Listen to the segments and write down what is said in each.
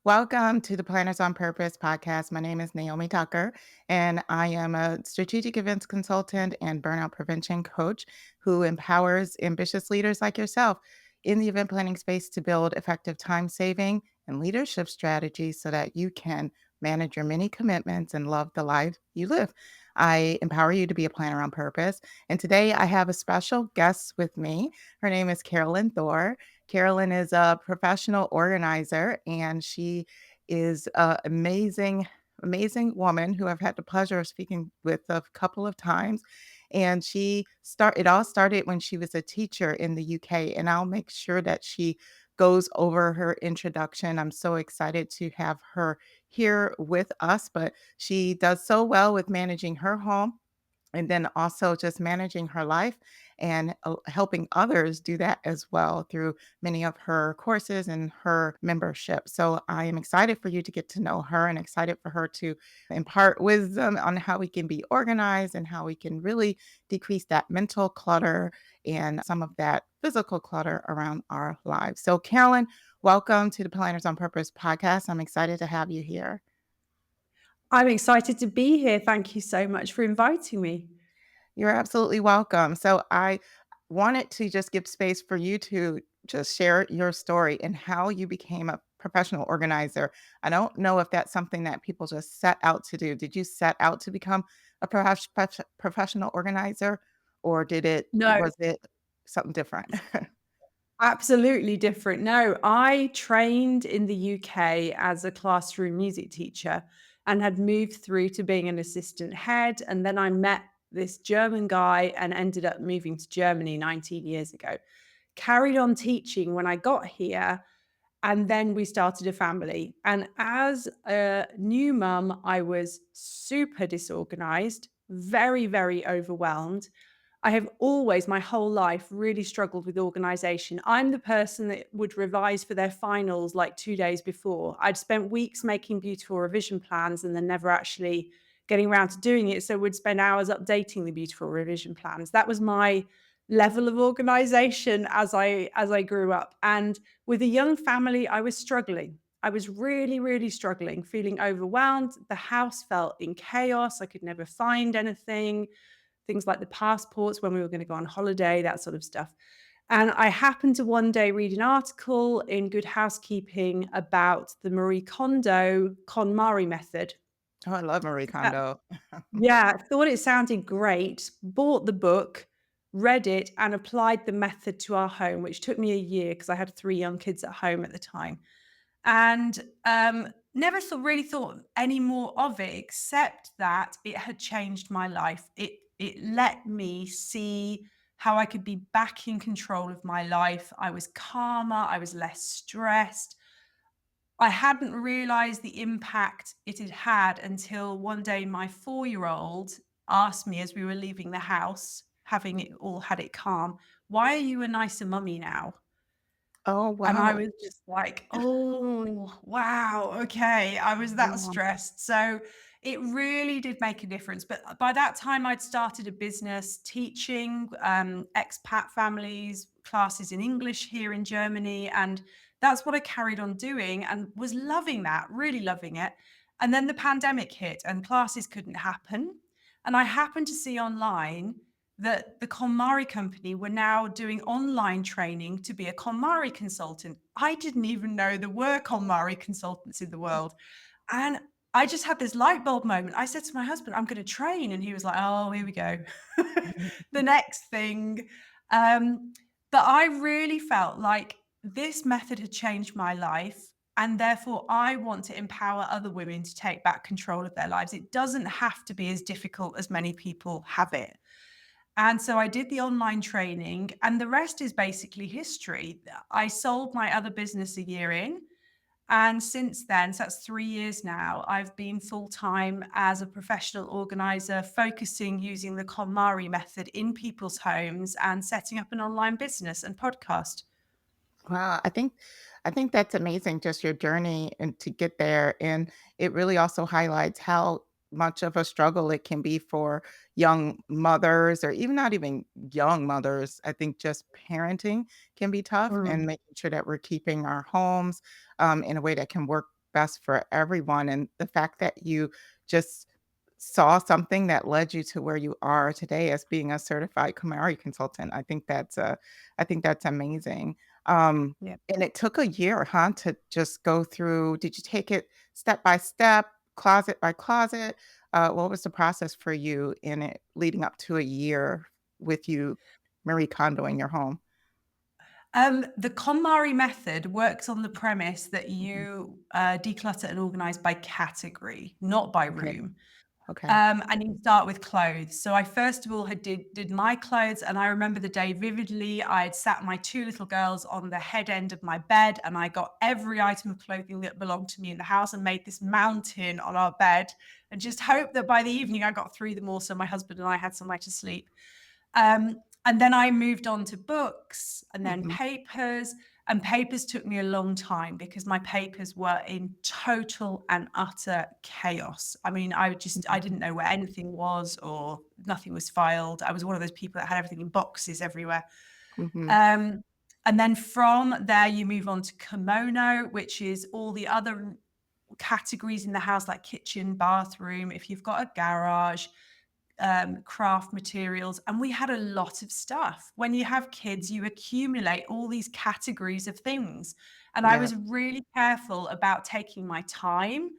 Welcome to the Planners on Purpose podcast. My name is Naomi Tucker, and I am a strategic events consultant and burnout prevention coach who empowers ambitious leaders like yourself in the event planning space to build effective time saving and leadership strategies so that you can manage your many commitments and love the life you live. I empower you to be a planner on purpose. And today I have a special guest with me. Her name is Caroline Thor. Carolyn is a professional organizer, and she is an amazing woman who I've had the pleasure of speaking with a couple of times. And it all started when she was a teacher in the UK, and I'll make sure that she goes over her introduction. I'm so excited to have her here with us, but she does so well with managing her home and then also just managing her life and helping others do that as well through many of her courses and her membership. So I am excited for you to get to know her and excited for her to impart wisdom on how we can be organized and how we can really decrease that mental clutter and some of that physical clutter around our lives. So, Carolyn, welcome to the Planners on Purpose podcast. I'm excited to have you here. I'm excited to be here. Thank you so much for inviting me. You're absolutely welcome. So I wanted to just give space for you to just share your story and how you became a professional organizer. I don't know if that's something that people just set out to do. Did you set out to become a professional organizer, or No, was it something different? absolutely different. No, I trained in the UK as a classroom music teacher and had moved through to being an assistant head. And then I met this German guy and ended up moving to Germany 19 years ago. Carried on teaching when I got here. And then we started a family. And as a new mum, I was super disorganized, very, very overwhelmed. I have always, my whole life, really struggled with organization. I'm the person that would revise for their finals like 2 days before. I'd spent weeks making beautiful revision plans and then never actually getting around to doing it. So would spend hours updating the beautiful revision plans. That was my level of organization as I grew up. And with a young family, I was struggling. I was really, really struggling, feeling overwhelmed. The house felt in chaos. I could never find anything, things like the passports when we were going to go on holiday, that sort of stuff. And I happened to one day read an article in Good Housekeeping about the Marie Kondo KonMari method. Oh, I love Marie Kondo. Yeah, thought it sounded great, bought the book, read it, and applied the method to our home, which took me a year because I had 3 young kids at home at the time. And, never really thought any more of it except that it had changed my life. It let me see how I could be back in control of my life. I was calmer, I was less stressed. I hadn't realized the impact it had had until one day my 4-year-old asked me as we were leaving the house, having it all had it calm, "Why are you a nicer mummy now?" Oh, And I wow. was just like, "Oh, wow, okay." I was that Yeah. stressed. So it really did make a difference. But by that time, I'd started a business teaching expat families classes in English here in Germany. And that's what I carried on doing and was loving that, really loving it. And then the pandemic hit and classes couldn't happen. And I happened to see online that the KonMari company were now doing online training to be a KonMari consultant. I didn't even know there were KonMari consultants in the world. And I just had this light bulb moment. I said to my husband, I'm going to train. And he was like, oh, here we go. The next thing. Um, but I really felt like this method had changed my life. And therefore, I want to empower other women to take back control of their lives. It doesn't have to be as difficult as many people have it. And so I did the online training, and the rest is basically history. I sold my other business a year in. And since then, so that's 3 years now, I've been full time as a professional organizer, focusing using the KonMari method in people's homes and setting up an online business and podcast. Wow, I think that's amazing, just your journey and to get there, and it really also highlights how much of a struggle it can be for young mothers or even not even young mothers. I think just parenting can be tough Mm. and making sure that we're keeping our homes, in a way that can work best for everyone. And the fact that you just saw something that led you to where you are today as being a certified KonMari consultant, I think that's amazing. Yeah. And it took a year, huh, to just go through. Did you take it step by step, closet by closet? What was the process for you in it leading up to a year with you Marie Kondoing your home? The KonMari method works on the premise that Mhm. you declutter and organize by category, not by Okay. room. Okay. And you start with clothes. So I first of all had did my clothes, and I remember the day vividly. I had sat my two little girls on the head end of my bed, and I got every item of clothing that belonged to me in the house and made this mountain on our bed, and just hoped that by the evening I got through them all, so my husband and I had somewhere to sleep. And then I moved on to books and then Mhm. papers. And papers took me a long time because my papers were in total and utter chaos. I mean, I Mhm. didn't know where anything was or nothing was filed. I was one of those people that had everything in boxes everywhere. Mhm. Um, and then from there, you move on to kimono, which is all the other categories in the house, like kitchen, bathroom. If you've got a garage, craft materials, and we had a lot of stuff. When you have kids, you accumulate all these categories of things. And I Yeah. was really careful about taking my time,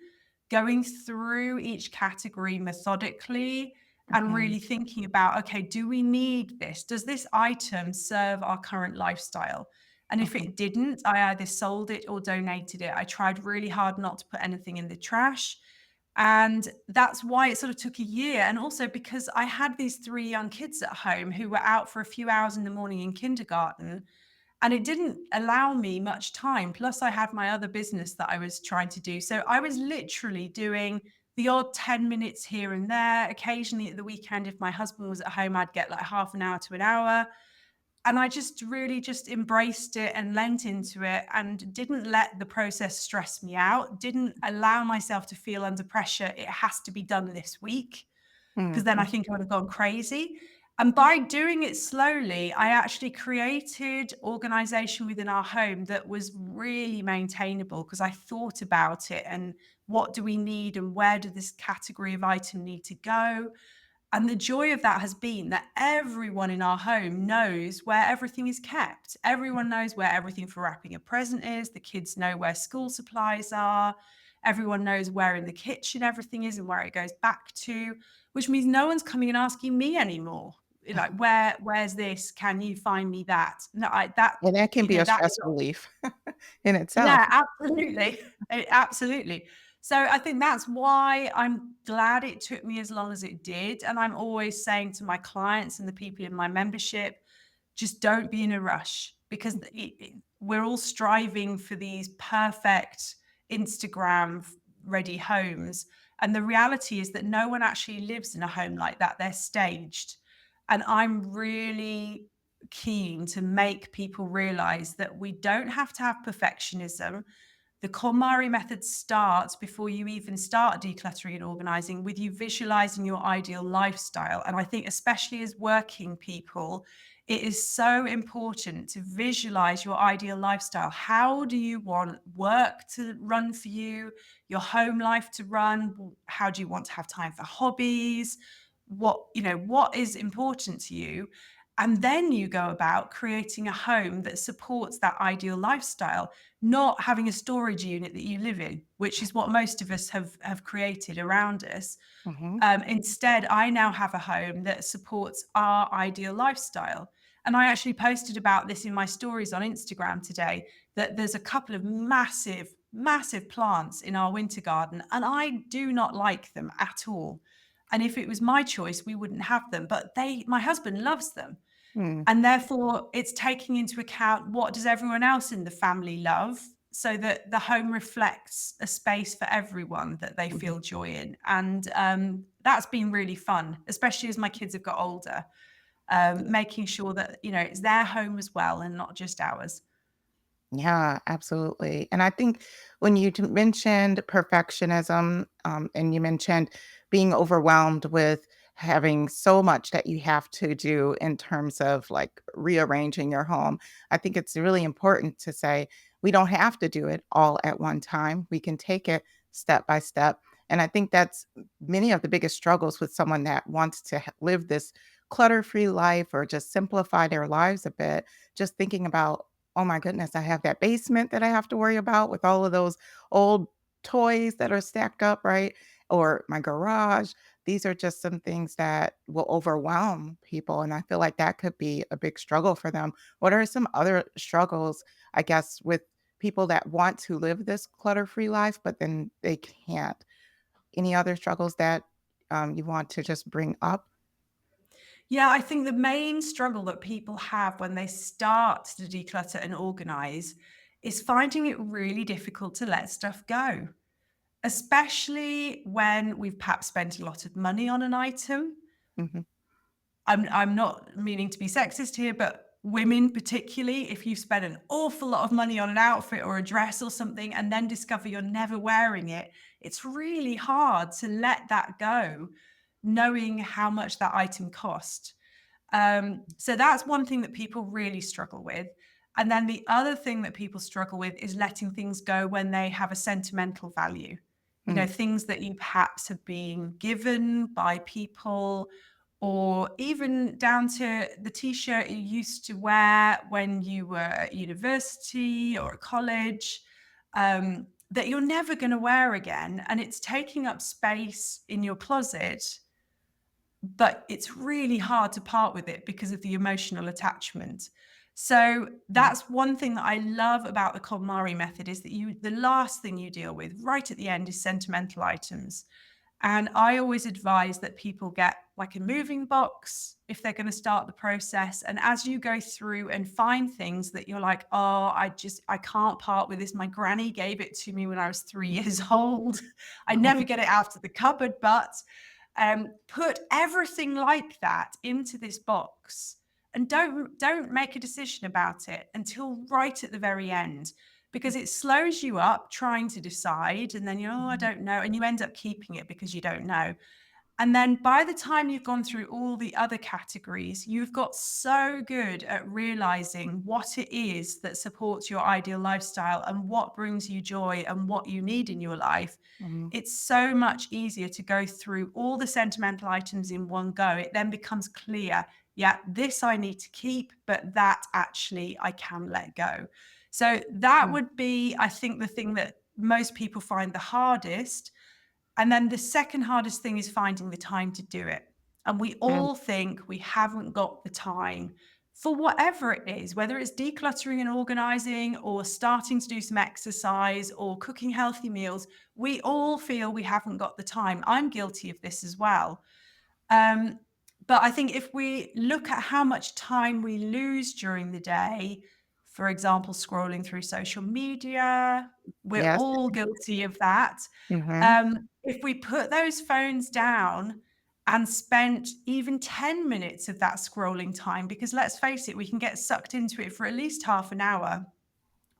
going through each category methodically, and Mhm. really thinking about, okay, do we need this? Does this item serve our current lifestyle? And if Mhm. it didn't, I either sold it or donated it. I tried really hard not to put anything in the trash. And that's why it sort of took a year. And also because I had these three young kids at home who were out for a few hours in the morning in kindergarten, and it didn't allow me much time. Plus, I had my other business that I was trying to do. So I was literally doing the odd 10 minutes here and there. Occasionally at the weekend, if my husband was at home, I'd get like half an hour to an hour. And I just really just embraced it and lent into it and didn't let the process stress me out, didn't allow myself to feel under pressure. It has to be done this week, because then I Mhm. think I would have gone crazy. And by doing it slowly, I actually created organization within our home that was really maintainable because I thought about it and what do we need and where do this category of item need to go. And the joy of that has been that everyone in our home knows where everything is kept. Everyone knows where everything for wrapping a present is. The kids know where school supplies are. Everyone knows where in the kitchen everything is and where it goes back to, which means no one's coming and asking me anymore. Like, where's this? Can you find me that? No, And that can be a that is stress relief in itself. yeah, absolutely. Absolutely. So I think that's why I'm glad it took me as long as it did. And I'm always saying to my clients and the people in my membership, just don't be in a rush because we're all striving for these perfect Instagram ready homes. And the reality is that no one actually lives in a home like that. They're staged. And I'm really keen to make people realize that we don't have to have perfectionism. The KonMari method starts before you even start decluttering and organizing with you visualizing your ideal lifestyle. And I think, especially as working people, it is so important to visualize your ideal lifestyle. How do you want work to run for you, your home life to run? How do you want to have time for hobbies? What is important to you? And then you go about creating a home that supports that ideal lifestyle, not having a storage unit that you live in, which is what most of us have created around us. Mhm. Instead, I now have a home that supports our ideal lifestyle. And I actually posted about this in my stories on Instagram today that there's a couple of massive, massive plants in our winter garden, and I do not like them at all. And if it was my choice, we wouldn't have them. But my husband loves them. Mm. And therefore, it's taking into account what does everyone else in the family love so that the home reflects a space for everyone that they Mhm. feel joy in. And that's been really fun, especially as my kids have got older, making sure that, it's their home as well and not just ours. Yeah, absolutely. And I think when you mentioned perfectionism, and you mentioned being overwhelmed with having so much that you have to do in terms of like rearranging your home, I think it's really important to say, we don't have to do it all at one time. We can take it step by step. And I think that's many of the biggest struggles with someone that wants to live this clutter-free life or just simplify their lives a bit, just thinking about, oh my goodness, I have that basement that I have to worry about with all of those old toys that are stacked up, right? Or my garage. These are just some things that will overwhelm people. And I feel like that could be a big struggle for them. What are some other struggles, I guess, with people that want to live this clutter-free life, but then they can't? Any other struggles that you want to just bring up? Yeah, I think the main struggle that people have when they start to declutter and organize is finding it really difficult to let stuff go, especially when we've perhaps spent a lot of money on an item. Mhm, I'm not meaning to be sexist here, but women particularly, if you spend an awful lot of money on an outfit or a dress or something and then discover you're never wearing it, it's really hard to let that go, knowing how much that item cost. So that's one thing that people really struggle with. And then the other thing that people struggle with is letting things go when they have a sentimental value. You know, mm, things that you perhaps have been given by people, or even down to the t-shirt you used to wear when you were at university or at college, that you're never going to wear again. And it's taking up space in your closet, but it's really hard to part with it because of the emotional attachment. So mm, that's one thing that I love about the KonMari method is that the last thing you deal with right at the end is sentimental items. And I always advise that people get like a moving box if they're going to start the process. And as you go through and find things that you're like, oh, I can't part with this. My granny gave it to me when I was 3 years old. I never get it out of the cupboard, but put everything like that into this box and don't make a decision about it until right at the very end, because it slows you up trying to decide, and then I mhm, don't know, and you end up keeping it because you don't know. And then by the time you've gone through all the other categories, you've got so good at realizing what it is that supports your ideal lifestyle and what brings you joy and what you need in your life. mhm, It's so much easier to go through all the sentimental items in one go. It then becomes clear, yeah, this I need to keep, but that actually I can let go. So that mm, would be, I think, the thing that most people find the hardest. And then the second hardest thing is finding the time to do it. And we mm, all think we haven't got the time for whatever it is, whether it's decluttering and organizing or starting to do some exercise or cooking healthy meals. We all feel we haven't got the time. I'm guilty of this as well. Um, but I think if we look at how much time we lose during the day, for example, scrolling through social media, we're yes, all guilty of that. mhm, If we put those phones down and spent even 10 minutes of that scrolling time, because let's face it, we can get sucked into it for at least half an hour.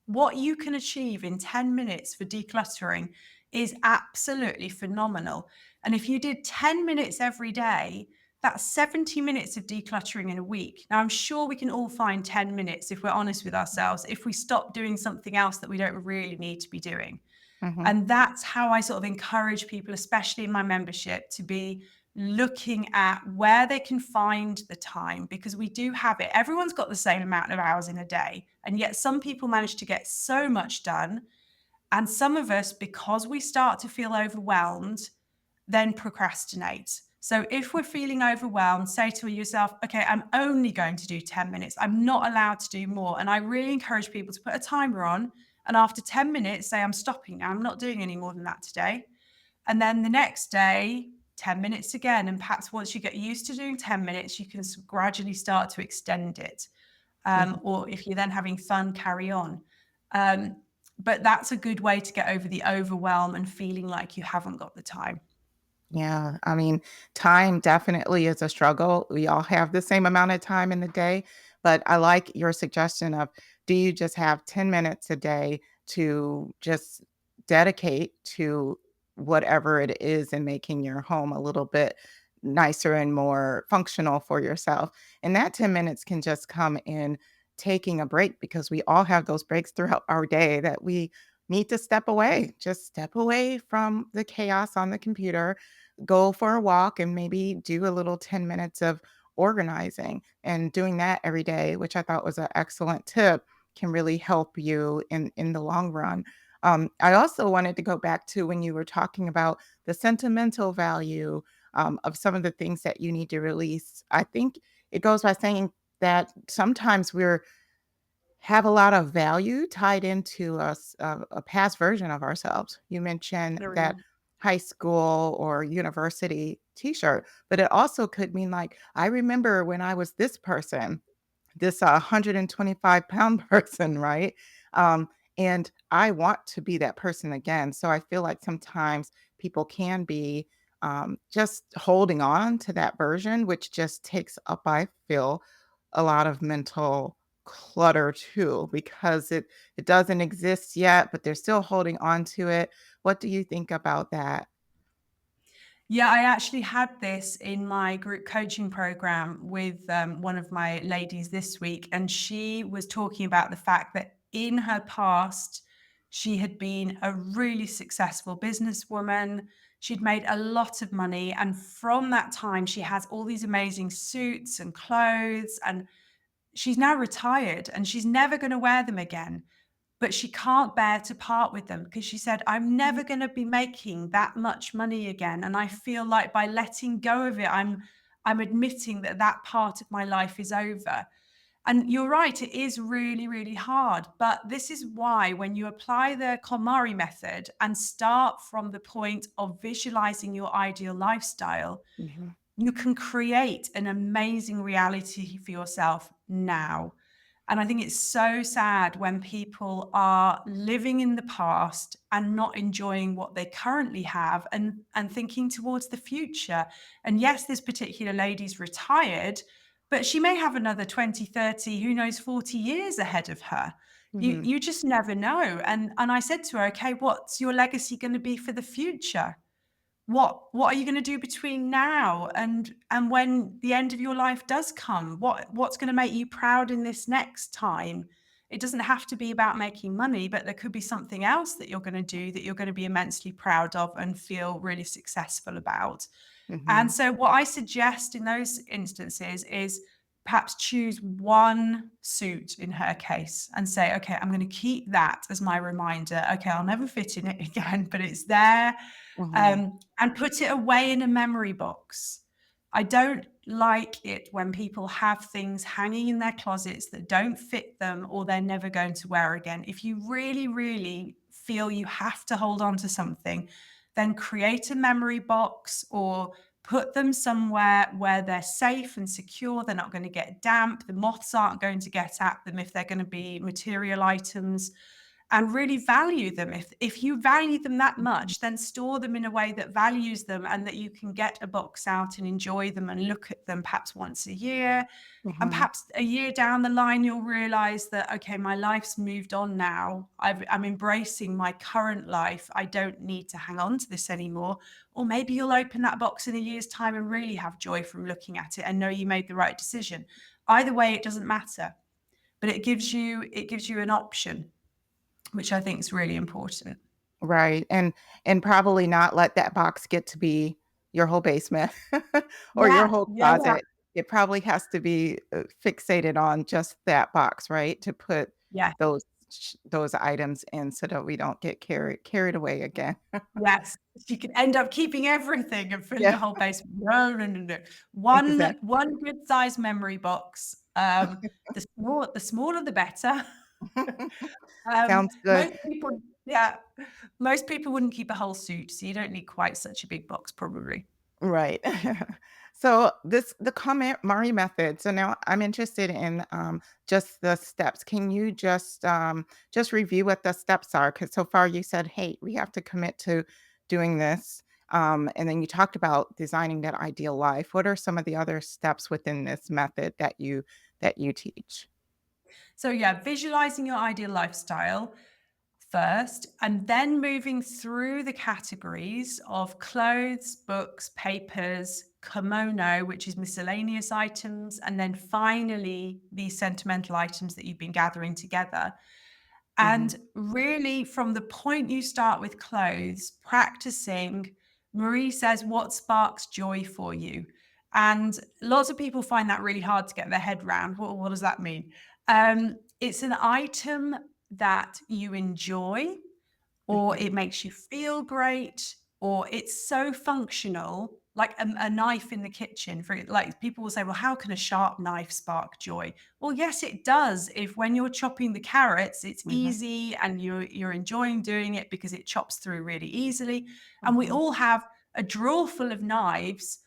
What you can achieve in 10 minutes for decluttering is absolutely phenomenal. And if you did 10 minutes every day, that's 70 minutes of decluttering in a week. Now, I'm sure we can all find 10 minutes if we're honest with ourselves, if we stop doing something else that we don't really need to be doing. mhm, And that's how I sort of encourage people, especially in my membership, to be looking at where they can find the time, because we do have it. Everyone's got the same amount of hours in a day. And yet some people manage to get so much done. And some of us, because we start to feel overwhelmed, then procrastinate. So if we're feeling overwhelmed, say to yourself, okay, I'm only going to do 10 minutes. I'm not allowed to do more. And I really encourage people to put a timer on. And after 10 minutes, say, I'm stopping now. I'm not doing any more than that today. And then the next day, 10 minutes again. And perhaps once you get used to doing 10 minutes, you can gradually start to extend it. mhm. Or if you're then having fun, carry on. Um, but that's a good way to get over the overwhelm and feeling like you haven't got the time. Yeah, I mean, time definitely is a struggle. We all have the same amount of time in the day, but I like your suggestion of, do you just have 10 minutes a day to just dedicate to whatever it is in making your home a little bit nicer and more functional for yourself. And that 10 minutes can just come in taking a break because we all have those breaks throughout our day that we need to step away. Just step away from the chaos on the computer, go for a walk, and maybe do a little 10 minutes of organizing. And doing that every day, which I thought was an excellent tip, can really help you in the long run. I also wanted to go back to when you were talking about the sentimental value of some of the things that you need to release. I think it goes by saying that sometimes we're have a lot of value tied into us a past version of ourselves. You mentioned that Agree. high school or university t-shirt, but it also could mean like, I remember when I was this person, this 125-pound person, right? Um, and I want to be that person again. So I feel like sometimes people can be just holding on to that version, which just takes up, I feel, a lot of mental clutter too, because it doesn't exist yet, but they're still holding on to it. What do you think about that? Yeah, I actually had this in my group coaching program with one of my ladies this week, and she was talking about the fact that in her past, she had been a really successful businesswoman. She'd made a lot of money, and from that time, she has all these amazing suits and clothes, and she's now retired, and she's never going to wear them again, but she can't bear to part with them because she said, "I'm never gonna be making that much money again, and I feel like by letting go of it, I'm admitting that that part of my life is over." And you're right, it is really, really hard, but this is why when you apply the KonMari method and start from the point of visualizing your ideal lifestyle, Mhm, you can create an amazing reality for yourself now. And I think it's so sad when people are living in the past and not enjoying what they currently have and thinking towards the future. And yes, this particular lady's retired, but she may have another 20, 30, who knows, 40 years ahead of her. You mhm, you just never know. And I said to her, okay, what's your legacy going to be for the future? What are you gonna do between now and when the end of your life does come? What's gonna make you proud in this next time? It doesn't have to be about making money, but there could be something else that you're gonna do that you're gonna be immensely proud of and feel really successful about. And mhm, so what I suggest in those instances is perhaps choose one suit in her case and say, okay, I'm going to keep that as my reminder. Okay, I'll never fit in it again, but it's there. mhm, And put it away in a memory box. I don't like it when people have things hanging in their closets that don't fit them or they're never going to wear again. If you really, really feel you have to hold on to something, then create a memory box or put them somewhere where they're safe and secure. They're not going to get damp. The moths aren't going to get at them if they're going to be material items, and really value them. If you value them that mhm, much, then store them in a way that values them and that you can get a box out and enjoy them and look at them perhaps once a year. And mhm, perhaps a year down the line, you'll realize that, okay, my life's moved on now. I'm embracing my current life. I don't need to hang on to this anymore. Or maybe you'll open that box in a year's time and really have joy from looking at it and know you made the right decision. Either way, it doesn't matter, but it gives you an option, which I think is really important. right, and probably not let that box get to be your whole basement or your Yeah, whole yeah, yeah. closet. It probably has to be, fixated on just that box, right, to put Yeah, those items in so that we don't get carried away again. yes. You can end up keeping everything and filling Yeah, the whole basement. No, no, no, no. One exactly. one good size memory box. The smaller the better. Sounds good. Most people, yeah, most people wouldn't keep a whole suit, so you don't need quite such a big box, probably. Right. So the KonMari method. So now I'm interested in just the steps. Can you just review what the steps are? Because so far you said, hey, we have to commit to doing this. And then you talked about designing that ideal life. What are some of the other steps within this method that you teach? So yeah, visualizing your ideal lifestyle. first, and then moving through the categories of clothes, books, papers, kimono, which is miscellaneous items, and then finally these sentimental items that you've been gathering together. Mhm. And really, from the point you start with clothes, practicing, Marie says, what sparks joy for you? And lots of people find that really hard to get their head around. What does that mean? It's an item that you enjoy, or Mhm. it makes you feel great, or it's so functional, like a knife in the kitchen. For like people will say, well, how can a sharp knife spark joy? Well, yes, it does. If when you're chopping the carrots, it's Mhm. easy and you're enjoying doing it because it chops through really easily. And we Mhm. all have a drawer full of knives,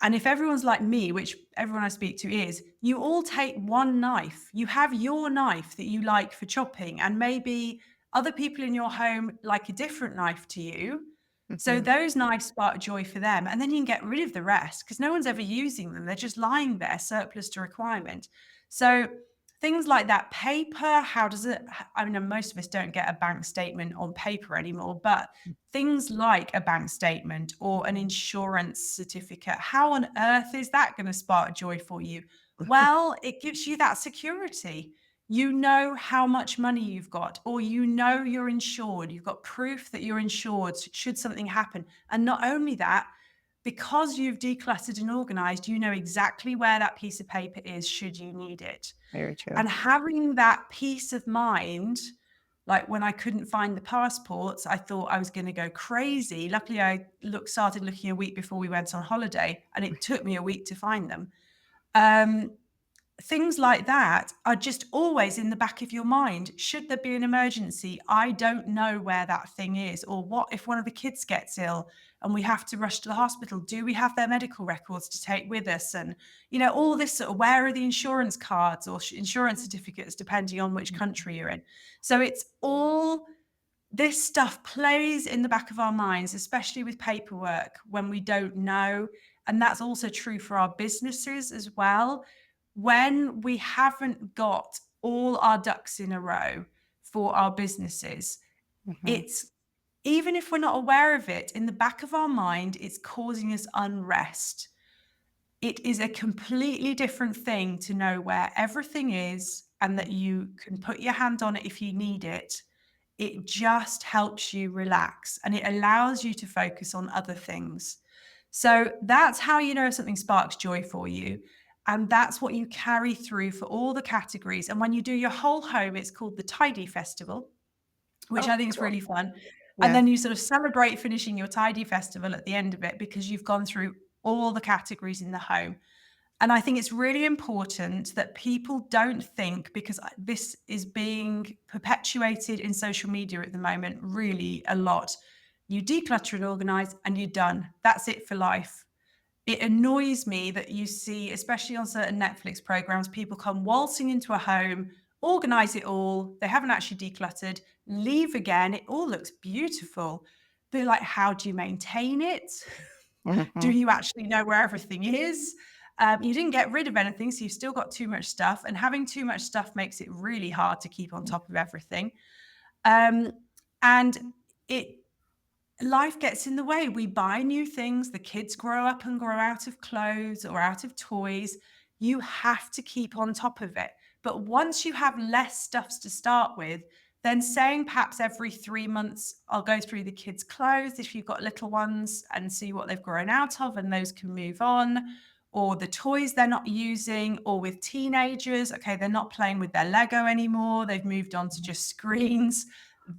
and if everyone's like me, which everyone I speak to is, you all take one knife. You have your knife that you like for chopping, and maybe other people in your home like a different knife to you. So Mhm. those knives spark joy for them. And then you can get rid of the rest because no one's ever using them. They're just lying there, surplus to requirement. So things like that. Paper, how does it? I mean, most of us don't get a bank statement on paper anymore, but things like a bank statement or an Mhm. insurance certificate, how on earth is that going to spark joy for you? Well, it gives you that security. You know how much money you've got, or you know you're insured. You've got proof that you're insured should something happen. And not only that, because you've decluttered and organized, you know exactly where that piece of paper is should you need it. Very true. And having that peace of mind, like when I couldn't find the passports, I thought I was going to go crazy. Luckily, started looking a week before we went on holiday, and it took me a week to find them. Um, Things like that are just always in the back of your mind. Should there be an emergency, I don't know where that thing is. Or what if one of the kids gets ill and we have to rush to the hospital? Do we have their medical records to take with us? And, all this sort of, where are the insurance cards or insurance certificates, depending on which Mhm. country you're in? So it's all this stuff plays in the back of our minds, especially with paperwork when we don't know. And that's also true for our businesses as well. When we haven't got all our ducks in a row for our businesses, Mhm. it's even if we're not aware of it, in the back of our mind, it's causing us unrest. It is a completely different thing to know where everything is and that you can put your hand on it if you need it. It just helps you relax and it allows you to focus on other things. So that's how you know if something sparks joy for you. And that's what you carry through for all the categories. And when you do your whole home, it's called the Tidy Festival, which Oh, I think is cool. really fun. And Yes. then you sort of celebrate finishing your Tidy Festival at the end of it because you've gone through all the categories in the home. And I think it's really important that people don't think, because this is being perpetuated in social media at the moment, really a lot. You declutter and organize and you're done. That's it for life. It annoys me that you see, especially on certain Netflix programs, people come waltzing into a home, organize it all. They haven't actually decluttered, leave again. It all looks beautiful. They're like, how do you maintain it? Do Mhm. you actually know where everything is? You didn't get rid of anything, so you've still got too much stuff. And having too much stuff makes it really hard to keep on top of everything. Um, and it life gets in the way. We buy new things, the kids grow up and grow out of clothes or out of toys. You have to keep on top of it. But once you have less stuffs to start with, then saying perhaps every 3 months, I'll go through the kids' clothes if you've got little ones and see what they've grown out of, and those can move on. Or the toys they're not using, or with teenagers, okay, they're not playing with their Lego anymore, they've moved on to just screens.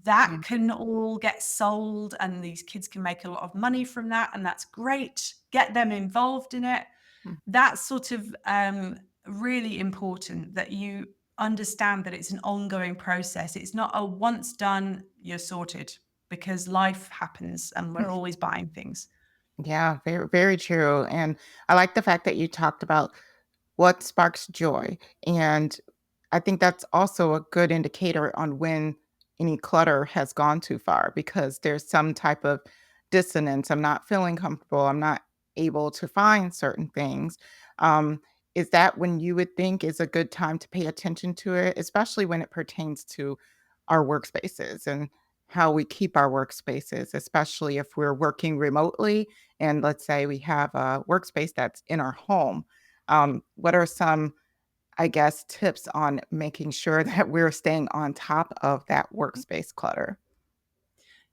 That Mhm. can all get sold and these kids can make a lot of money from that, and that's great. Get them involved in it. Mhm. That's sort of really important that you understand that it's an ongoing process. It's not a once done, you're sorted, because life happens and we're always buying things. Yeah, very, very true. And I like the fact that you talked about what sparks joy. And I think that's also a good indicator on when any clutter has gone too far because there's some type of dissonance. I'm not feeling comfortable. I'm not able to find certain things. Um, is that when you would think is a good time to pay attention to it, especially when it pertains to our workspaces and how we keep our workspaces, especially if we're working remotely. And let's say we have a workspace that's in our home. What are some, I guess, tips on making sure that we're staying on top of that workspace clutter?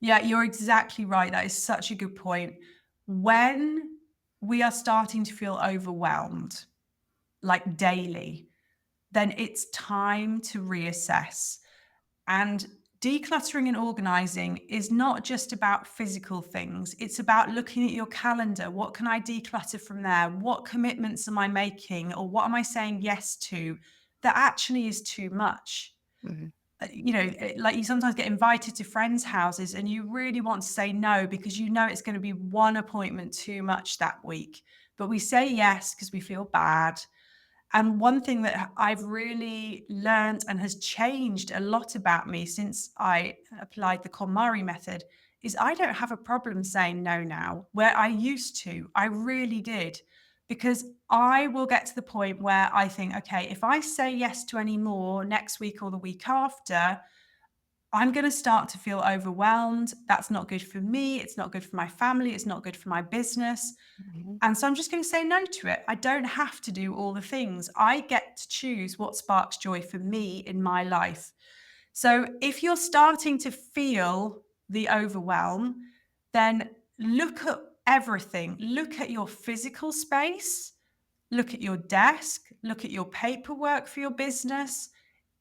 Yeah, you're exactly right. That is such a good point. When we are starting to feel overwhelmed, like daily, then it's time to reassess. And decluttering and organizing is not just about physical things, it's about looking at your calendar. What can I declutter from there? What commitments am I making? Or what am I saying yes to that actually is too much? Mhm, Like you sometimes get invited to friends' houses and you really want to say no because you know it's going to be one appointment too much that week. But we say yes because we feel bad. And one thing that I've really learned and has changed a lot about me since I applied the KonMari method is I don't have a problem saying no now, where I used to. I really did. Because I will get to the point where I think, okay, if I say yes to any more next week or the week after, I'm going to start to feel overwhelmed. That's not good for me. It's not good for my family. It's not good for my business. mhm, And so I'm just going to say no to it. I don't have to do all the things. I get to choose what sparks joy for me in my life. So if you're starting to feel the overwhelm, then look at everything. Look at your physical space, look at your desk, look at your paperwork for your business.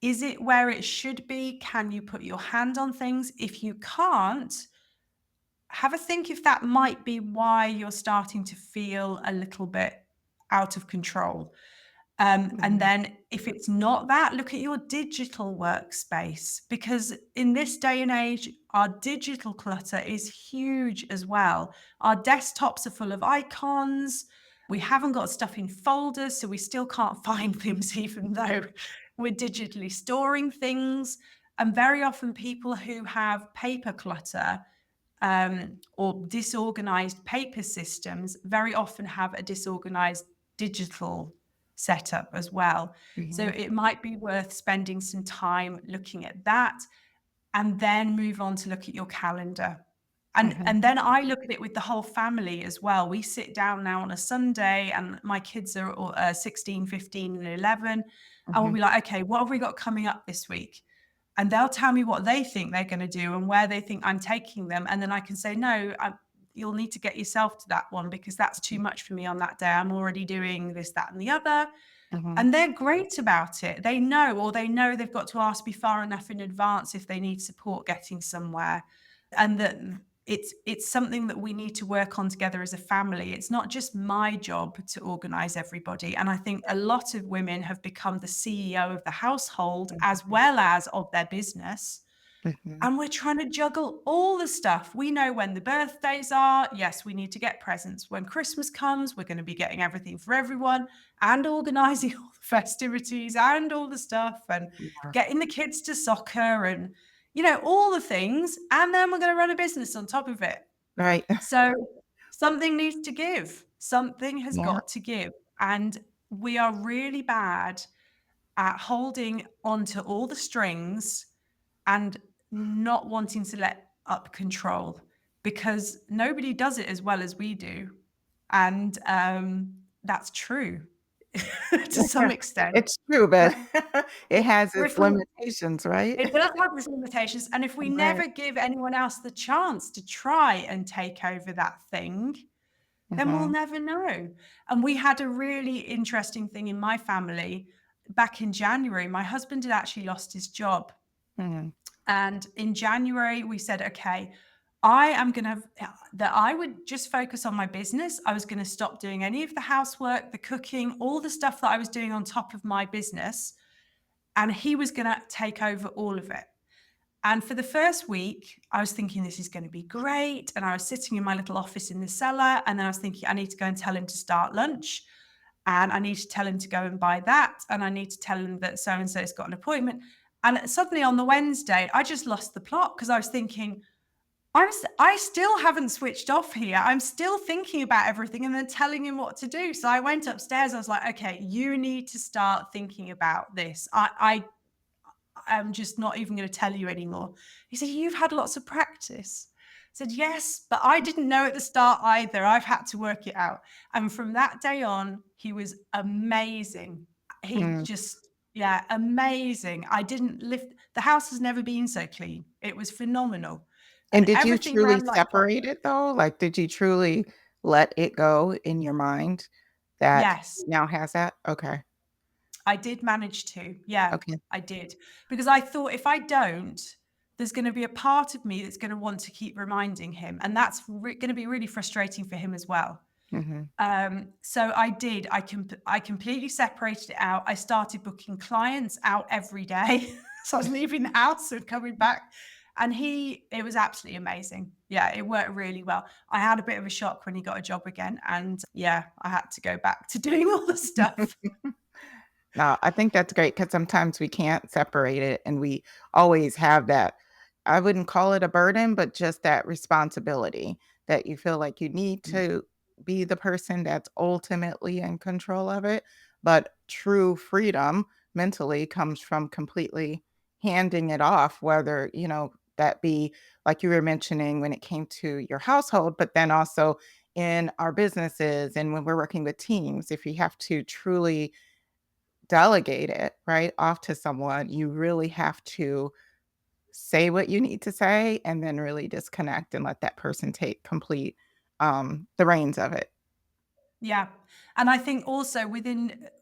Is it where it should be? Can you put your hand on things? If you can't, have a think if that might be why you're starting to feel a little bit out of control. And mhm, then if it's not that, look at your digital workspace because in this day and age, our digital clutter is huge as well. Our desktops are full of icons. We haven't got stuff in folders, so we still can't find things, even though we're digitally storing things. And very often, people who have paper clutter or disorganized paper systems very often have a disorganized digital setup as well. So mhm, it might be worth spending some time looking at that and then move on to look at your calendar. And mhm, and then I look at it with the whole family as well. We sit down now on a Sunday and my kids are all, 16, 15 and 11 and we'll mhm, be like, okay, what have we got coming up this week? And they'll tell me what they think they're going to do and where they think I'm taking them. And then I can say, no, you'll need to get yourself to that one because that's too much for me on that day. I'm already doing this, that, and the other. mhm. And they're great about it. They know, or they know they've got to ask me far enough in advance if they need support getting somewhere. And that it's something that we need to work on together as a family. It's not just my job to organize everybody. And I think a lot of women have become the CEO of the household as Mhm, well as of their business. mhm, And we're trying to juggle all the stuff. We know when the birthdays are. Yes, we need to get presents. When Christmas comes, we're going to be getting everything for everyone and organizing all the festivities and all the stuff and yeah, getting the kids to soccer and, all the things. And then we're going to run a business on top of it. right. So something needs to give. Something has Yeah, got to give. And we are really bad at holding onto all the strings and not wanting to let up control because nobody does it as well as we do. And that's true to some extent. it's true, but But it has or its if we, limitations, right? it does have its limitations. And if we Right. never give anyone else the chance to try and take over that thing, then we'll Mhm, never know. And we had a really interesting thing in my family back in January. My husband had actually lost his job. mhm, And in January, we said, okay, I am going to, that I would just focus on my business. I was going to stop doing any of the housework, the cooking, all the stuff that I was doing on top of my business. And he was going to take over all of it. And for the first week, I was thinking this is going to be great. And I was sitting in my little office in the cellar. And then I was thinking, I need to go and tell him to start lunch. And I need to tell him to go and buy that. And I need to tell him that so and so's got an appointment. And suddenly on the Wednesday, I just lost the plot because I was thinking, I still haven't switched off here. I'm still thinking about everything and then telling him what to do. So I went upstairs. I was like, okay, you need to start thinking about this. I'm just not even going to tell you anymore. He said, you've had lots of practice. I said, yes, but I didn't know at the start either. I've had to work it out. And from that day on, he was amazing. He Mm. just, yeah, amazing. I didn't lift, the house has never been so clean. It was phenomenal. And And did you everything truly ran like separate clockwork. it though? Like, did you truly let it go in your mind that Yes. now has that? Okay. I did manage to. Yeah, Okay. I did. Because I thought if I don't, there's going to be a part of me that's going to want to keep reminding him. And that's going to be really frustrating for him as well. Mhm. So I did. I completely separated it out. I started booking clients out every day. So I was leaving the house and coming back. And it was absolutely amazing. Yeah, it worked really well. I had a bit of a shock when he got a job again. And yeah, I had to go back to doing all the stuff. No, I think that's great because sometimes we can't separate it and we always have that. I wouldn't call it a burden, but just that responsibility that you feel like you need to be the person that's ultimately in control of it. But true freedom mentally comes from completely handing it off, whether, that be like you were mentioning when it came to your household, but then also in our businesses and when we're working with teams, if you have to truly delegate it, right, off to someone, you really have to say what you need to say and then really disconnect and let that person take complete, the reins of it. Yeah. And I think also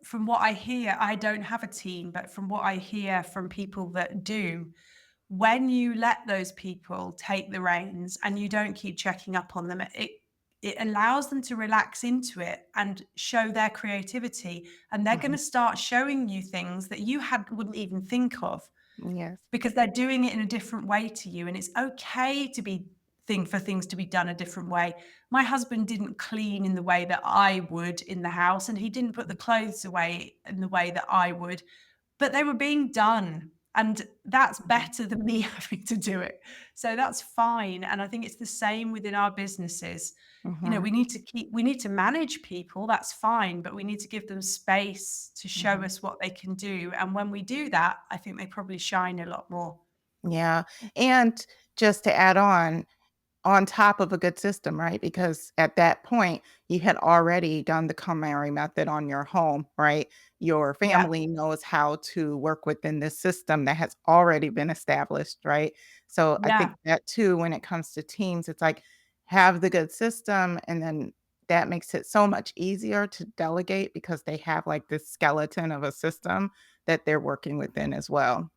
from what I hear, I don't have a team, but from what I hear from people that do, when you let those people take the reins and you don't keep checking up on them, it allows them to relax into it and show their creativity. And they're going Mhm. to start showing you things that wouldn't even think of Yes. because they're doing it in a different way to you, and it's okay to be think for things to be done a different way. My husband didn't clean in the way that I would in the house, and he didn't put the clothes away in the way that I would, but they were being done, and that's Mhm. better than me having to do it. So that's fine, and I think it's the same within our businesses. Mhm. We need to manage people, that's fine, but we need to give them space to show Mhm. us what they can do, and when we do that, I think they probably shine a lot more. Yeah, and just to add on top of a good system, right? Because at that point, you had already done the KonMari method on your home, right? Your Yeah, family knows how to work within this system that has already been established, right? So I think yeah, that too, when it comes to teams, it's like have the good system, and then that makes it so much easier to delegate because they have like this skeleton of a system that they're working within as well.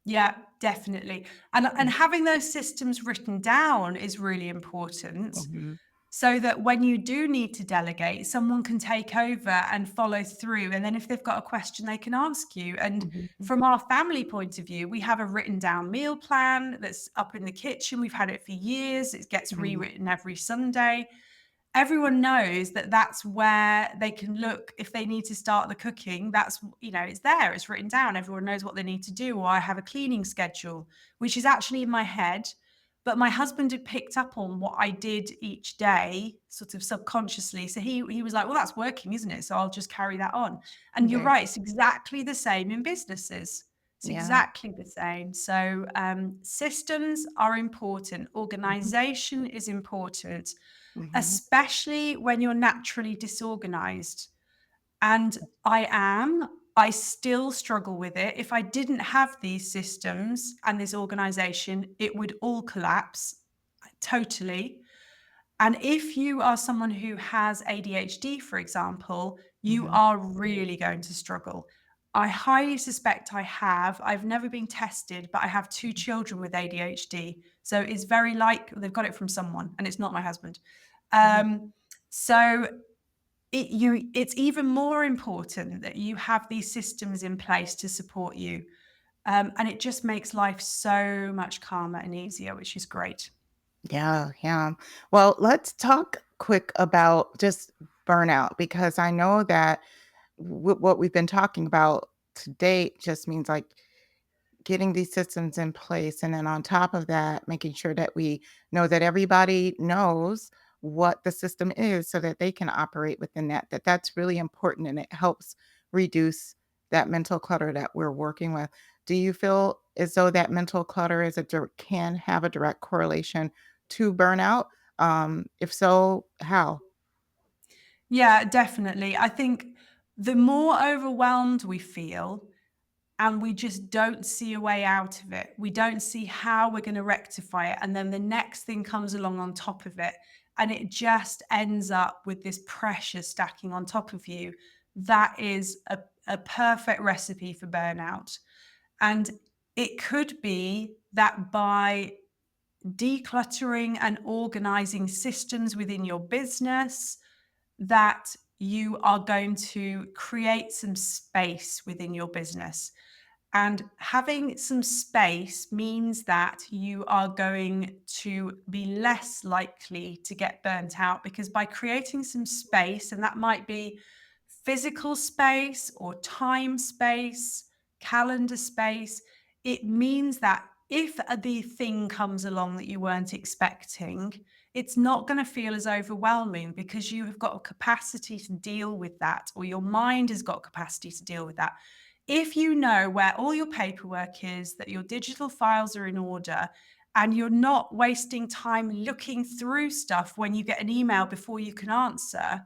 yeah, definitely, and having those systems written down is really important, Mhm. so that when you do need to delegate, someone can take over and follow through. And then if they've got a question, they can ask you. And Mhm. Mhm. from our family point of view, we have a written down meal plan that's up in the kitchen. We've had it for years. It gets Mhm. rewritten every Sunday. Everyone knows that that's where they can look if they need to start the cooking. It's there, it's written down. Everyone knows what they need to do. Or I have a cleaning schedule, which is actually in my head. But my husband had picked up on what I did each day, sort of subconsciously. So he was like, well, that's working, isn't it? So I'll just carry that on. And you're Right. right, it's exactly the same in businesses. It's Yeah. exactly the same. So systems are important, Mhm. organization is important, Mhm. especially when you're naturally disorganized. And I still struggle with it. If I didn't have these systems and this organization, it would all collapse totally. And if you are someone who has ADHD, for example, you Mhm. are really going to struggle. I highly suspect I have. I've never been tested, but I have two children with ADHD. So it's very like they've got it from someone, and it's not my husband. Mhm. Um, so it's even more important that you have these systems in place to support you. And it just makes life so much calmer and easier, which is great. Yeah, yeah. Well, let's talk quick about just burnout because I know that what we've been talking about to date just means like getting these systems in place. And then on top of that, making sure that we know that everybody knows what the system is so that they can operate within that's really important and it helps reduce that mental clutter that we're working with. Do you feel as though that mental clutter can have a direct correlation to burnout? If so, how? Yeah, definitely. I think the more overwhelmed we feel, and we just don't see a way out of it. We don't see how we're going to rectify it. And then the next thing comes along on top of it. And it just ends up with this pressure stacking on top of you. That is a perfect recipe for burnout. And it could be that by decluttering and organizing systems within your business, that you are going to create some space within your business. And having some space means that you are going to be less likely to get burnt out, because by creating some space, and that might be physical space or time space, calendar space, it means that if the thing comes along that you weren't expecting, it's not going to feel as overwhelming because you have got a capacity to deal with that, or your mind has got capacity to deal with that. If you know where all your paperwork is, that your digital files are in order, and you're not wasting time looking through stuff when you get an email before you can answer,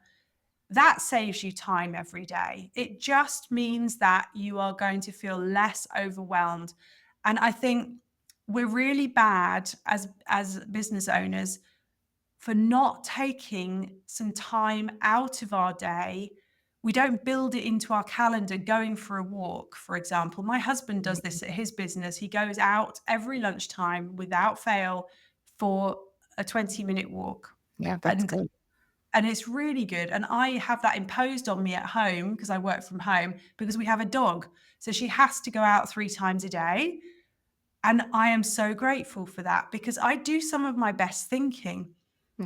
that saves you time every day. It just means that you are going to feel less overwhelmed. And I think we're really bad as business owners for not taking some time out of our day. We don't build it into our calendar. Going for a walk, for example. My husband does Mhm. this at his business. He goes out every lunchtime without fail for a 20-minute walk. Yeah, that's And good. and it's really good. And I have that imposed on me at home because I work from home, because we have a dog. So she has to go out 3 times a day. And I am so grateful for that, because I do some of my best thinking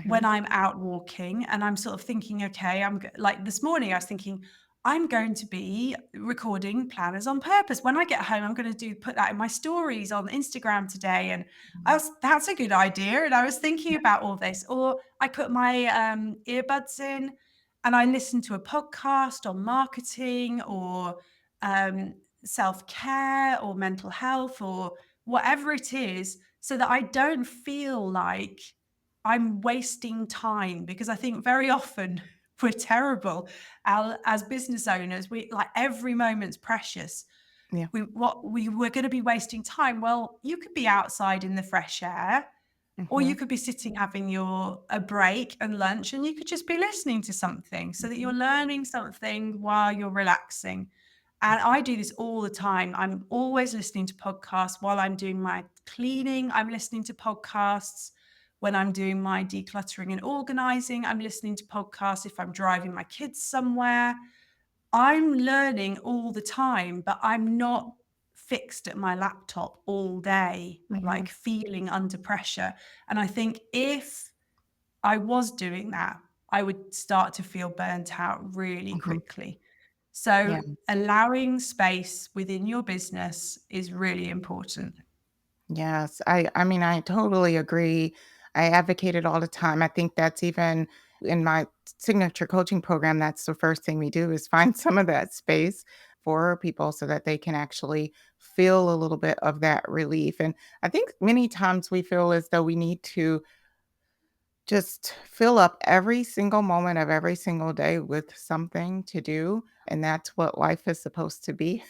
when Mhm. I'm out walking, and I'm sort of thinking, okay, like this morning, I was thinking, I'm going to be recording planners on purpose. When I get home, I'm going to put that in my stories on Instagram today. And Mhm. that's a good idea. And I was thinking about all this, or I put my earbuds in and I listen to a podcast on marketing, or um, self care, or mental health, or whatever it is, so that I don't feel like I'm wasting time. Because I think very often we're terrible as business owners. We like every moment's precious. Yeah. We're going to be wasting time. Well, you could be outside in the fresh air, or you Mhm. could be sitting having your a break and lunch, and you could just be listening to something, so that Mhm. you're learning something while you're relaxing. And I do this all the time. I'm always listening to podcasts while I'm doing my cleaning. I'm listening to podcasts when I'm doing my decluttering and organizing. I'm listening to podcasts if I'm driving my kids somewhere. I'm learning all the time, but I'm not fixed at my laptop all day, like Mhm. feeling under pressure. And I think if I was doing that, I would start to feel burnt out really Mhm. quickly. So, Yeah. allowing space within your business is really important. Yes, I mean, I totally agree. I advocate it all the time. I think that's even in my signature coaching program, that's the first thing we do is find some of that space for people so that they can actually feel a little bit of that relief. And I think many times we feel as though we need to just fill up every single moment of every single day with something to do, and that's what life is supposed to be.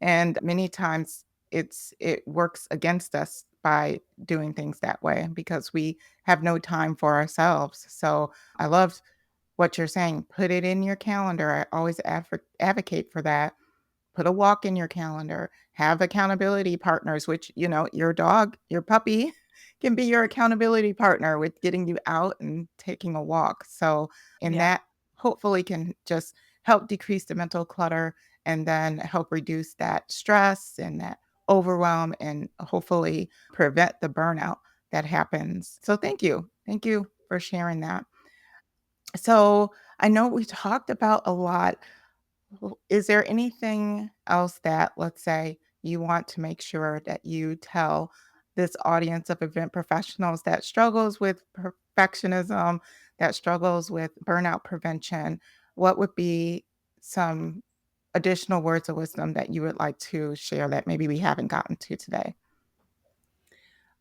And many times it works against us by doing things that way because we have no time for ourselves. So I love what you're saying. Put it in your calendar. I always advocate for that. Put a walk in your calendar, have accountability partners, which, your dog, your puppy can be your accountability partner with getting you out and taking a walk. So, and Yeah. that hopefully can just help decrease the mental clutter and then help reduce that stress and that overwhelm and hopefully prevent the burnout that happens. So, thank you. Thank you for sharing that. So, I know we talked about a lot. Is there anything else that, let's say, you want to make sure that you tell this audience of event professionals that struggles with perfectionism, that struggles with burnout prevention? What would be some additional words of wisdom that you would like to share that maybe we haven't gotten to today?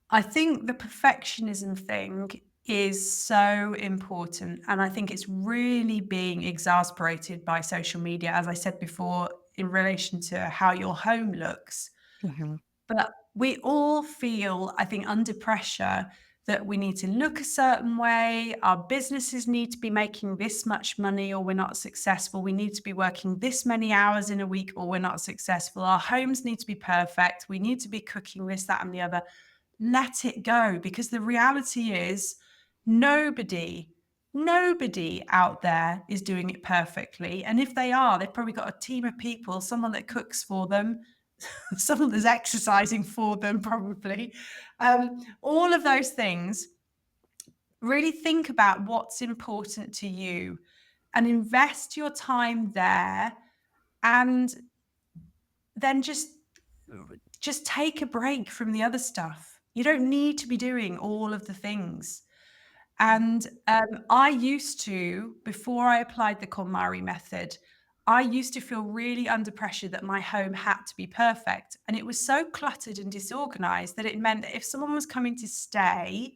I think the perfectionism thing is so important. And I think it's really being exasperated by social media, as I said before, in relation to how your home looks. Mhm, But we all feel, I think, under pressure that we need to look a certain way. Our businesses need to be making this much money or we're not successful. We need to be working this many hours in a week or we're not successful. Our homes need to be perfect. We need to be cooking this, that, and the other. Let it go, because the reality is nobody, nobody out there is doing it perfectly. And if they are, they've probably got a team of people, someone that cooks for them, someone that's exercising for them, probably. All of those things. Really think about what's important to you and invest your time there, and then just take a break from the other stuff. You don't need to be doing all of the things. And I used to, before I applied the KonMari method, I used to feel really under pressure that my home had to be perfect. And it was so cluttered and disorganized that it meant that if someone was coming to stay,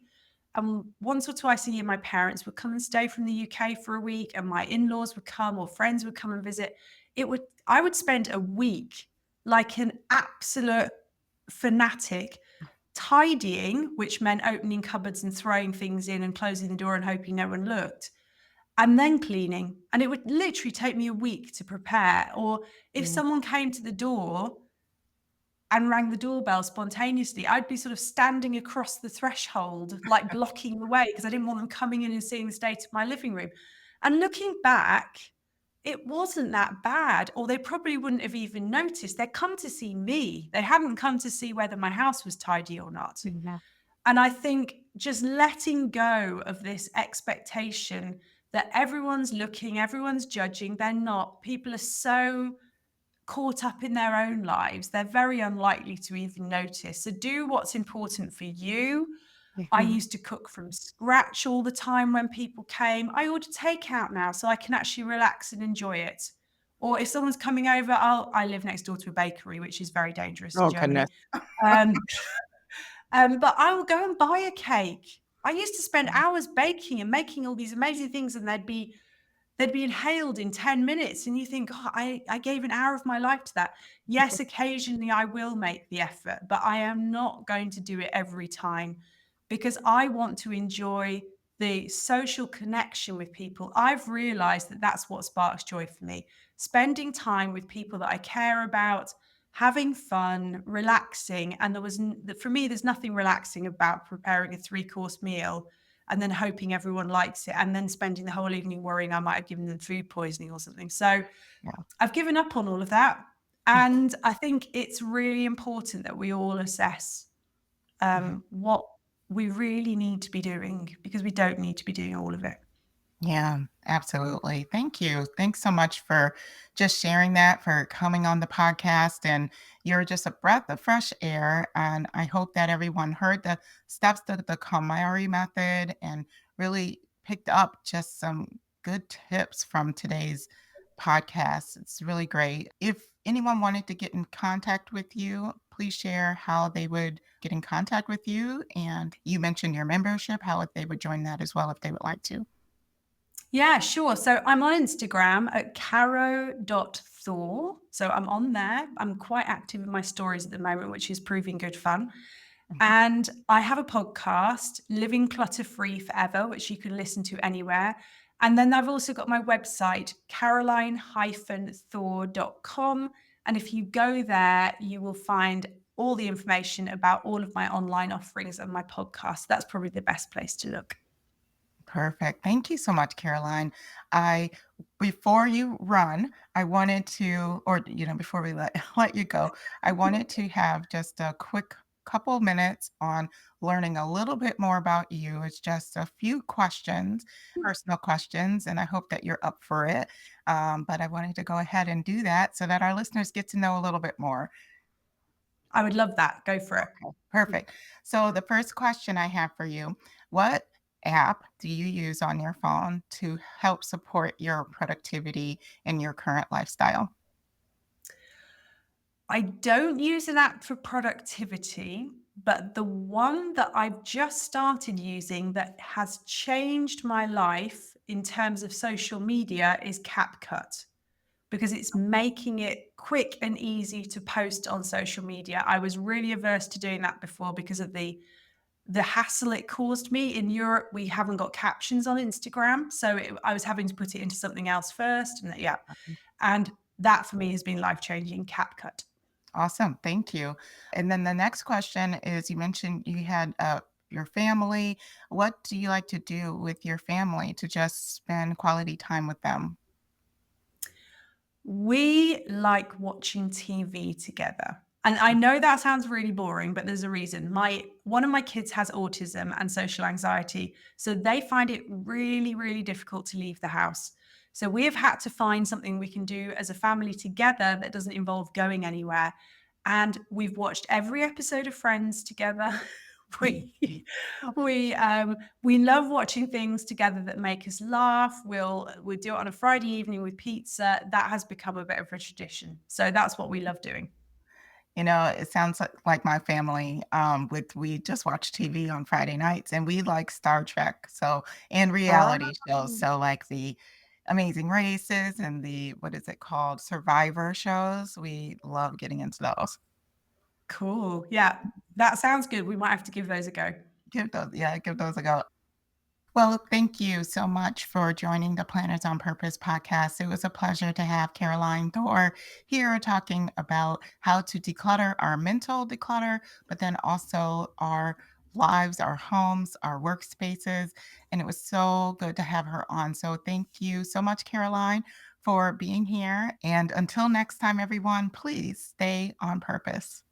and once or twice a year, my parents would come and stay from the UK for a week, and my in laws would come, or friends would come and visit. I would spend a week like an absolute fanatic tidying, which meant opening cupboards and throwing things in and closing the door and hoping no one looked, and then cleaning. And it would literally take me a week to prepare. Or if mm, someone came to the door and rang the doorbell spontaneously, I'd be sort of standing across the threshold, like blocking the way because I didn't want them coming in and seeing the state of my living room. And looking back, it wasn't that bad, or they probably wouldn't have even noticed. They'd come to see me. They hadn't come to see whether my house was tidy or not. mhm, And I think just letting go of this expectation that everyone's looking, everyone's judging, they're not. People are so caught up in their own lives, they're very unlikely to even notice. So do what's important for you. I mhm. used to cook from scratch all the time when people came. I order takeout now so I can actually relax and enjoy it. Or if someone's coming over, I live next door to a bakery, which is very dangerous in Oh, goodness. Germany. Um, but I will go and buy a cake. I used to spend hours baking and making all these amazing things, and they'd be inhaled in 10 minutes. And you think, oh, I gave an hour of my life to that. Yes, occasionally I will make the effort, but I am not going to do it every time because I want to enjoy the social connection with people. I've realized that that's what sparks joy for me. Spending time with people that I care about, having fun, relaxing. And for me, there's nothing relaxing about preparing a three-course meal and then hoping everyone likes it, and then spending the whole evening worrying I might have given them food poisoning or something. So Yeah. I've given up on all of that. And I think it's really important that we all assess Mhm. what we really need to be doing, because we don't need to be doing all of it. Yeah, absolutely. Thank you. Thanks so much for just sharing that, for coming on the podcast. And you're just a breath of fresh air. And I hope that everyone heard the steps to the KonMari method and really picked up just some good tips from today's podcast. It's really great. If anyone wanted to get in contact with you, please share how they would get in contact with you. And you mentioned your membership, how they would join that as well if they would like to. Yeah, sure. So I'm on Instagram at caro.thor. So I'm on there. I'm quite active in my stories at the moment, which is proving good fun. Mhm. And I have a podcast, Living Clutter Free Forever, which you can listen to anywhere. And then I've also got my website, caroline-thor.com. And if you go there, you will find all the information about all of my online offerings and my podcast. That's probably the best place to look. Perfect. Thank you so much, Caroline. I before you run, I wanted to, or before we let let you go, I wanted to have just a quick couple minutes on learning a little bit more about you. It's just a few questions, personal questions, and I hope that you're up for it. But I wanted to go ahead and do that so that our listeners get to know a little bit more. I would love that. Go for it. Okay, perfect. So the first question I have for you, what app do you use on your phone to help support your productivity in your current lifestyle? I don't use an app for productivity, but the one that I've just started using that has changed my life in terms of social media is CapCut, because it's making it quick and easy to post on social media. I was really averse to doing that before because of the hassle it caused me. In Europe, we haven't got captions on Instagram, so I was having to put it into something else first, and yeah, and that for me has been life changing. CapCut. Awesome. Thank you. And then the next question is you mentioned you had your family. What do you like to do with your family to just spend quality time with them? We like watching TV together. And I know that sounds really boring, but there's a reason. My one of my kids has autism and social anxiety, so they find it really, really difficult to leave the house. So we have had to find something we can do as a family together that doesn't involve going anywhere. And we've watched every episode of Friends together. We we love watching things together that make us laugh. We'll do it on a Friday evening with pizza. That has become a bit of a tradition. So that's what we love doing. You know, it sounds like my family. With we just watch TV on Friday nights, and we like Star Trek. So and reality shows. Oh, So like the Amazing Races and the what is it called Survivor shows. We love getting into those. cool. Yeah, that sounds good. We might have to give those a go. Give those a go. Well, thank you so much for joining the Planners on Purpose podcast. It was a pleasure to have Caroline Thor here talking about how to declutter our mental declutter, but then also our lives, our homes, our workspaces. And it was so good to have her on. So thank you so much, Caroline, for being here. And until next time, everyone, please stay on purpose.